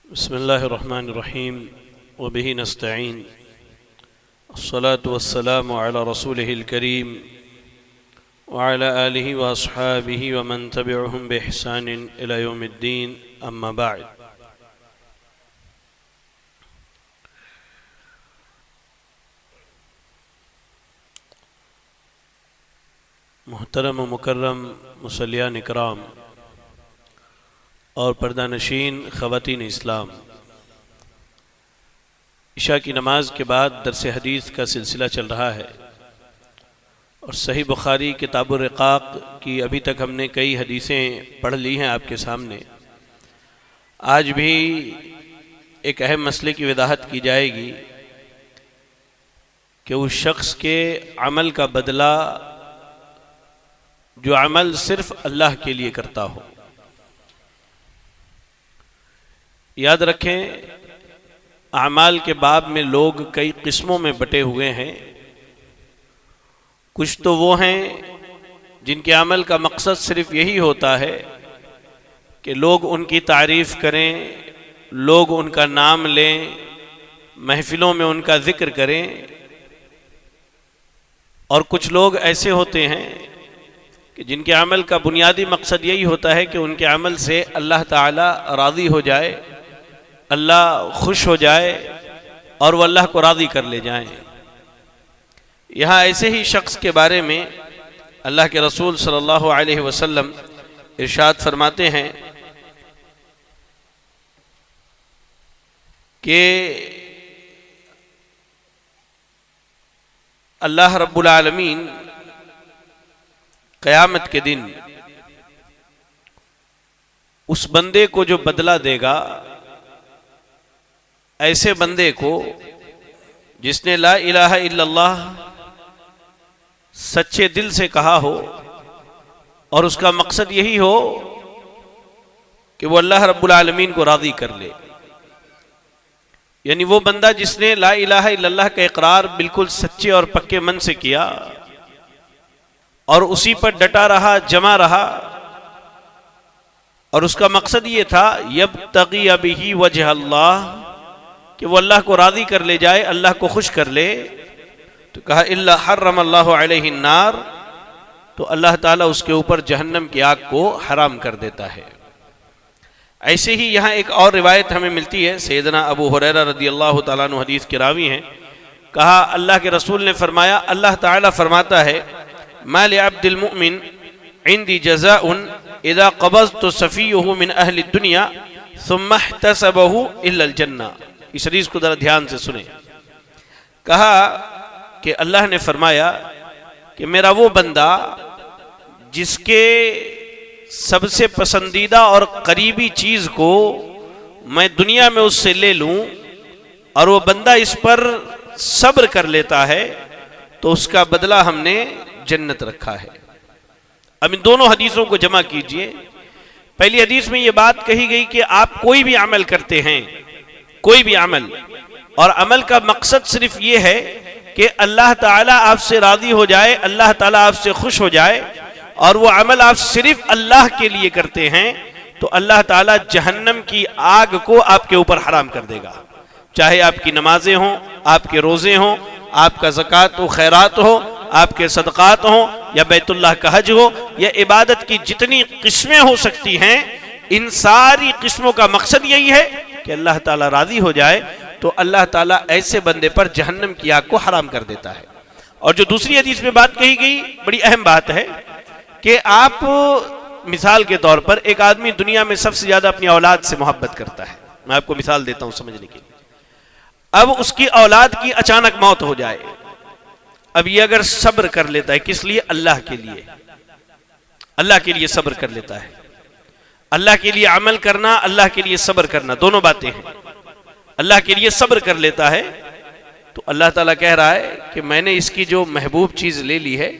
بسم الله الرحمن الرحيم وبه نستعين الصلاة والسلام على رسوله الكريم وعلى آله وأصحابه ومن تبعهم بإحسان إلى يوم الدين أما بعد محترم و مکرم مصلیان اکرام اور پردہ نشین خواتین اسلام، عشاء کی نماز کے بعد درس حدیث کا سلسلہ چل رہا ہے اور صحیح بخاری کتاب الرقاق کی ابھی تک ہم نے کئی حدیثیں پڑھ لی ہیں آپ کے سامنے۔ آج بھی ایک اہم مسئلے کی وضاحت کی جائے گی کہ اس شخص کے عمل کا بدلہ جو عمل صرف اللہ کے لیے کرتا ہو۔ یاد رکھیں، اعمال کے باب میں لوگ کئی قسموں میں بٹے ہوئے ہیں۔ کچھ تو وہ ہیں جن کے عمل کا مقصد صرف یہی ہوتا ہے کہ لوگ ان کی تعریف کریں، لوگ ان کا نام لیں، محفلوں میں ان کا ذکر کریں۔ اور کچھ لوگ ایسے ہوتے ہیں کہ جن کے عمل کا بنیادی مقصد یہی ہوتا ہے کہ ان کے عمل سے اللہ تعالی راضی ہو جائے، اللہ خوش ہو جائے اور وہ اللہ کو راضی کر لے جائیں۔ یہاں ایسے ہی شخص کے بارے میں اللہ کے رسول صلی اللہ علیہ وسلم ارشاد فرماتے ہیں کہ اللہ رب العالمین قیامت کے دن اس بندے کو جو بدلہ دے گا، ایسے بندے کو جس نے لا الہ الا اللہ سچے دل سے کہا ہو اور اس کا مقصد یہی ہو کہ وہ اللہ رب العالمین کو راضی کر لے، یعنی وہ بندہ جس نے لا الہ الا اللہ کا اقرار بالکل سچے اور پکے من سے کیا اور اسی پر ڈٹا رہا، جمع رہا، اور اس کا مقصد یہ تھا یبتغی بہ وجہ اللہ، کہ وہ اللہ کو راضی کر لے جائے، اللہ کو خوش کر لے۔ تو کہا الا حرم اللہ علیہ النار، تو اللہ تعالیٰ اس کے اوپر جہنم کی آگ کو حرام کر دیتا ہے۔ ایسے ہی یہاں ایک اور روایت ہمیں ملتی ہے، سیدنا ابو ہریرہ رضی اللہ تعالیٰ عنہ حدیث کے راوی ہیں، کہا اللہ کے رسول نے فرمایا، اللہ تعالیٰ فرماتا ہے ما لعبد المؤمن عندي جزاء اذا قبضت صفيه من اهل الدنيا ثم احتسبه الا الجنہ۔ اس حدیث کو ذرا دھیان سے سنیں۔ کہا کہ اللہ نے فرمایا کہ میرا وہ بندہ جس کے سب سے پسندیدہ اور قریبی چیز کو میں دنیا میں اس سے لے لوں اور وہ بندہ اس پر صبر کر لیتا ہے، تو اس کا بدلہ ہم نے جنت رکھا ہے۔ اب ان دونوں حدیثوں کو جمع کیجئے۔ پہلی حدیث میں یہ بات کہی گئی کہ آپ کوئی بھی عمل کرتے ہیں، کوئی بھی عمل، اور عمل کا مقصد صرف یہ ہے کہ اللہ تعالیٰ آپ سے راضی ہو جائے، اللہ تعالیٰ آپ سے خوش ہو جائے، اور وہ عمل آپ صرف اللہ کے لیے کرتے ہیں، تو اللہ تعالیٰ جہنم کی آگ کو آپ کے اوپر حرام کر دے گا۔ چاہے آپ کی نمازیں ہوں، آپ کے روزے ہوں، آپ کا زکوٰۃ و خیرات ہو، آپ کے صدقات ہوں، یا بیت اللہ کا حج ہو، یا عبادت کی جتنی قسمیں ہو سکتی ہیں، ان ساری قسموں کا مقصد یہی ہے کہ اللہ تعالیٰ راضی ہو جائے، تو اللہ تعالیٰ ایسے بندے پر جہنم کی آگ کو حرام کر دیتا ہے۔ اور جو دوسری حدیث میں بات کہی گئی، بڑی اہم بات ہے کہ آپ مثال کے طور پر ایک آدمی دنیا میں سب سے زیادہ اپنی اولاد سے محبت کرتا ہے۔ میں آپ کو مثال دیتا ہوں سمجھنے کے لیے۔ اب اس کی اولاد کی اچانک موت ہو جائے، اب یہ اگر صبر کر لیتا ہے، کس لیے؟ اللہ کے لیے، اللہ کے لیے صبر کر لیتا ہے۔ اللہ کے لیے عمل کرنا، اللہ کے لیے صبر کرنا، دونوں باتیں ہیں۔ اللہ کے لیے صبر کر لیتا ہے تو اللہ تعالیٰ کہہ رہا ہے کہ میں نے اس کی جو محبوب چیز لے لی ہے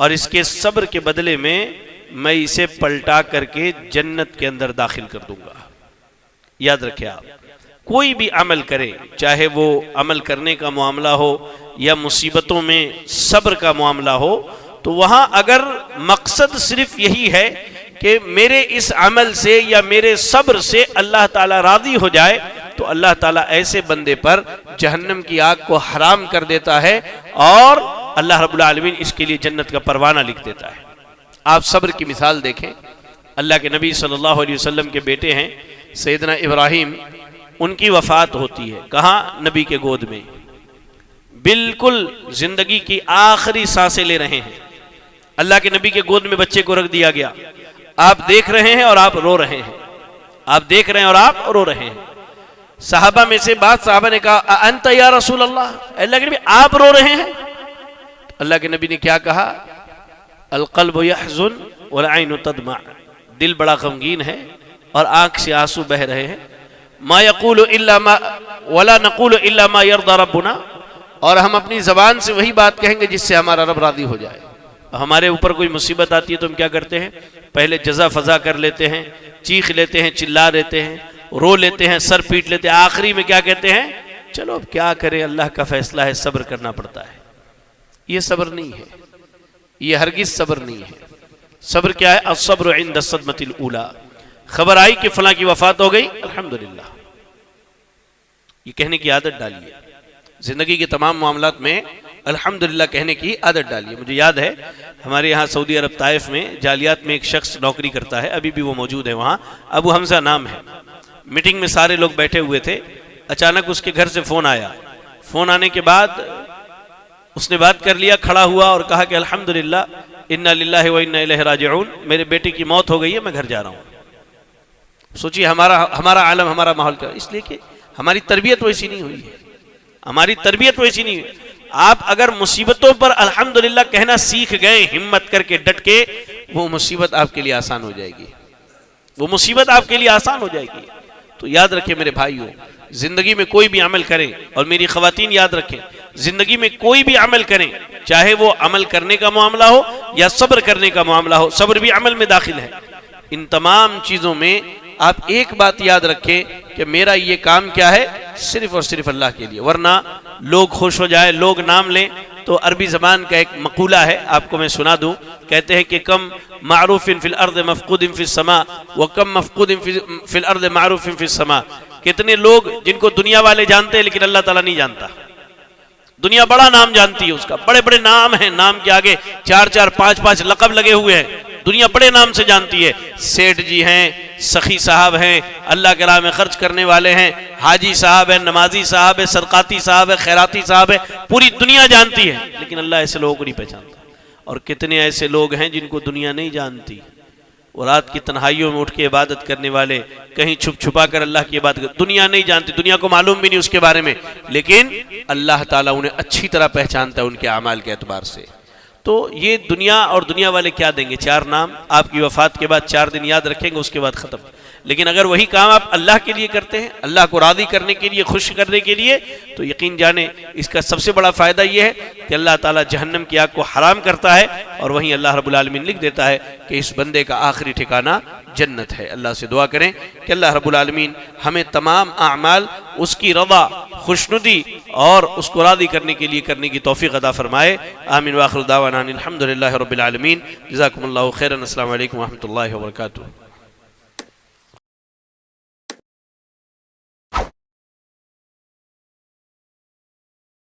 اور اس کے صبر کے بدلے میں میں اسے پلٹا کر کے جنت کے اندر داخل کر دوں گا۔ یاد رکھیں، آپ کوئی بھی عمل کرے، چاہے وہ عمل کرنے کا معاملہ ہو یا مصیبتوں میں صبر کا معاملہ ہو، تو وہاں اگر مقصد صرف یہی ہے کہ میرے اس عمل سے یا میرے صبر سے اللہ تعالیٰ راضی ہو جائے تو اللہ تعالیٰ ایسے بندے پر جہنم کی آگ کو حرام کر دیتا ہے اور اللہ رب العالمین اس کے لیے جنت کا پروانہ لکھ دیتا ہے۔ آپ صبر کی مثال دیکھیں، اللہ کے نبی صلی اللہ علیہ وسلم کے بیٹے ہیں سیدنا ابراہیم، ان کی وفات ہوتی ہے کہاں؟ نبی کے گود میں، بالکل زندگی کی آخری سانسیں لے رہے ہیں، اللہ کے نبی کے گود میں بچے کو رکھ دیا گیا، آپ دیکھ رہے ہیں اور آپ رو رہے ہیں، آپ دیکھ رہے ہیں اور آپ رو رہے ہیں۔ صحابہ میں سے بعض صحابہ نے کہا انت یا رسول اللہ، اللہ کے نبی آپ رو رہے ہیں؟ اللہ کے نبی نے کیا کہا؟ القلب یحزن والعین تدمع، دل بڑا غمگین ہے اور آنکھ سے آنسو بہ رہے ہیں، ما یقول الا ما ولا نقول الا ما یرضى ربنا، اور ہم اپنی زبان سے وہی بات کہیں گے جس سے ہمارا رب راضی ہو جائے۔ ہمارے اوپر کوئی مصیبت آتی ہے تو ہم کیا کرتے ہیں؟ پہلے جزا فضا کر لیتے ہیں، چیخ لیتے ہیں، چلا دیتے ہیں، رو لیتے ہیں، سر پیٹ لیتے ہیں، آخری میں کیا کہتے ہیں؟ چلو اب کیا کریں، اللہ کا فیصلہ ہے، صبر کرنا پڑتا ہے۔ یہ صبر نہیں ہے، یہ ہرگز صبر نہیں ہے۔ صبر کیا ہے؟ الصبر عند الصدمۃ الاولی، خبر آئی کہ فلاں کی وفات ہو گئی، الحمدللہ، یہ کہنے کی عادت ڈالیے، زندگی کے تمام معاملات میں الحمدللہ کہنے کی عادت ڈالیے۔ مجھے یاد ہے ہمارے یہاں سعودی عرب طائف میں جالیات میں ایک شخص نوکری کرتا ہے، ابھی بھی وہ موجود ہے وہاں، ابو حمزہ نام ہے۔ میٹنگ میں سارے لوگ بیٹھے ہوئے تھے، اچانک اس کے گھر سے فون آیا، فون آنے کے بعد اس نے بات کر لیا، کھڑا ہوا اور کہا کہ الحمدللہ انا للہ و انا الیہ راجعون، میرے بیٹے کی موت ہو گئی ہے، میں گھر جا رہا ہوں۔ سوچیے ہمارا عالم، ہمارا ماحول کیا، اس لیے کہ ہماری تربیت ویسی نہیں ہوئی ہے، ہماری تربیت ویسی نہیں ہوئی۔ آپ اگر مصیبتوں پر الحمدللہ کہنا سیکھ گئے، ہمت کر کے ڈٹ کے، وہ مصیبت آپ کے لیے آسان ہو جائے گی، وہ مصیبت آپ کے لیے آسان ہو جائے گی۔ تو یاد رکھیں میرے بھائیوں، زندگی میں کوئی بھی عمل کریں، اور میری خواتین یاد رکھیں، زندگی میں کوئی بھی عمل کریں، چاہے وہ عمل کرنے کا معاملہ ہو یا صبر کرنے کا معاملہ ہو، صبر بھی عمل میں داخل ہے، ان تمام چیزوں میں آپ ایک بات یاد رکھیں کہ میرا یہ کام کیا ہے؟ صرف اور صرف اللہ کے لیے، ورنہ لوگ خوش ہو جائے، لوگ نام لیں۔ تو عربی زبان کا ایک مقولہ ہے، آپ کو میں سنا دوں، کہتے ہیں کہ کم معروف فی الارض مفقود فی السماء وکم مفقود فی الارض معروف فی السماء، کتنے لوگ جن کو دنیا والے جانتے ہیں لیکن اللہ تعالیٰ نہیں جانتا۔ دنیا بڑا نام جانتی ہے اس کا، بڑے بڑے نام ہیں، نام کے آگے 4 5 لقب لگے ہوئے ہیں، دنیا بڑے نام سے جانتی ہے، سیٹھ جی ہیں، سخی صاحب ہیں، اللہ کے راہ میں خرچ کرنے والے ہیں، حاجی صاحب ہیں، نمازی صاحب ہے، صدقاتی صاحب ہے، خیراتی صاحب ہے، پوری دنیا جانتی ہے، لیکن اللہ ایسے لوگوں کو نہیں پہچانتا۔ اور کتنے ایسے لوگ ہیں جن کو دنیا نہیں جانتی، وہ رات کی تنہائیوں میں اٹھ کے عبادت کرنے والے، کہیں چھپ چھپا کر اللہ کی عبادت کرتے، دنیا نہیں جانتی، دنیا کو معلوم بھی نہیں اس کے بارے میں، لیکن اللہ تعالیٰ انہیں اچھی طرح پہچانتا ہے ان کے اعمال کے اعتبار سے۔ تو یہ دنیا اور دنیا والے کیا دیں گے؟ 4 نام، آپ کی وفات کے بعد 4 دن یاد رکھیں گے، اس کے بعد ختم۔ لیکن اگر وہی کام آپ اللہ کے لیے کرتے ہیں، اللہ کو راضی کرنے کے لیے، خوش کرنے کے لیے، تو یقین جانیں اس کا سب سے بڑا فائدہ یہ ہے کہ اللہ تعالیٰ جہنم کی آگ کو حرام کرتا ہے، اور وہیں اللہ رب العالمین لکھ دیتا ہے کہ اس بندے کا آخری ٹھکانہ جنت ہے۔ اللہ سے دعا کریں کہ اللہ رب العالمین ہمیں تمام اعمال اس کی رضا، خوشنودی اور اس کو راضی کرنے کے لیے کرنے کی توفیق عطا فرمائے۔ آمین وآخر دعوانا الحمدللہ رب العالمین۔ جزاکم اللہ خیرا۔ السلام علیکم ورحمۃ اللہ وبرکاتہ۔